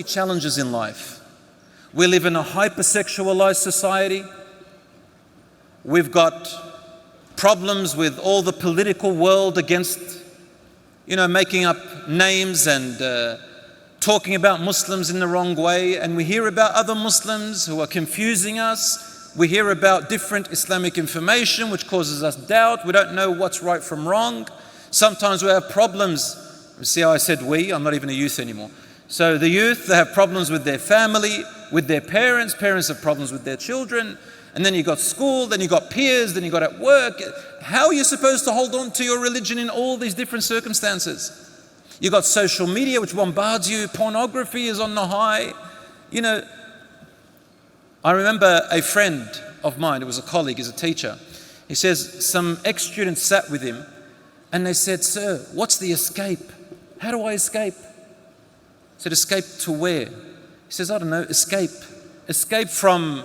many challenges in life. We live in a hypersexualized society. We've got problems with all the political world against, making up names and talking about Muslims in the wrong way. And we hear about other Muslims who are confusing us. We hear about different Islamic information which causes us doubt. We don't know what's right from wrong. Sometimes we have problems. See how I said we? I'm not even a youth anymore. So the youth, they have problems with their family, with their parents. Parents have problems with their children. And then you got school, then you got peers, then you got at work. How are you supposed to hold on to your religion in all these different circumstances? You got social media which bombards you. Pornography is on the high. I remember a friend of mine, it was a colleague, he's a teacher. He says some ex-students sat with him and they said, "Sir, what's the escape? How do I escape?" I said, "Escape to where?" He says, "I don't know, escape. Escape from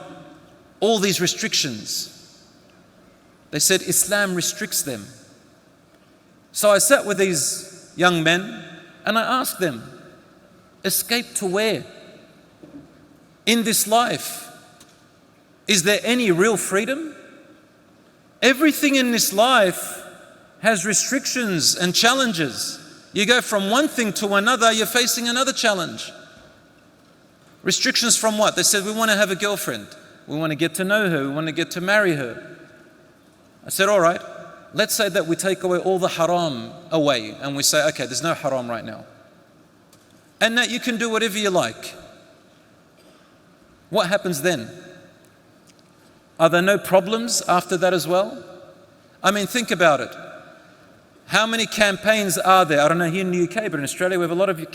all these restrictions." They said, "Islam restricts them." So I sat with these young men and I asked them, escape to where? In this life, is there any real freedom? Everything in this life has restrictions and challenges. You go from one thing to another, you're facing another challenge. Restrictions from what? They said, "We want to have a girlfriend. We want to get to know her. We want to get to marry her." I said, "All right, let's say that we take away all the haram away and we say, okay, there's no haram right now. And that you can do whatever you like." What happens then? Are there no problems after that as well? I mean, think about it. How many campaigns are there? I don't know here in the UK, but in Australia we have a lot of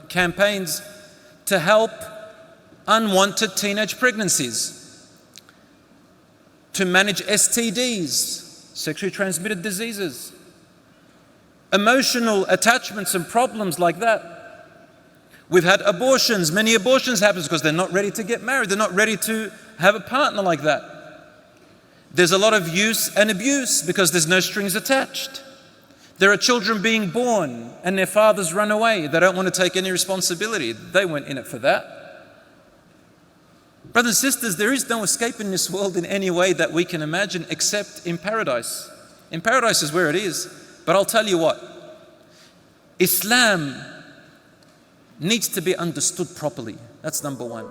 campaigns to help unwanted teenage pregnancies, to manage STDs, sexually transmitted diseases, emotional attachments and problems like that. We've had abortions. Many abortions happen because they're not ready to get married. They're not ready to have a partner like that. There's a lot of use and abuse because there's no strings attached. There are children being born and their fathers run away. They don't want to take any responsibility. They weren't in it for that. Brothers and sisters, there is no escape in this world in any way that we can imagine except in paradise. In paradise is where it is. But I'll tell you what, Islam needs to be understood properly. That's number one.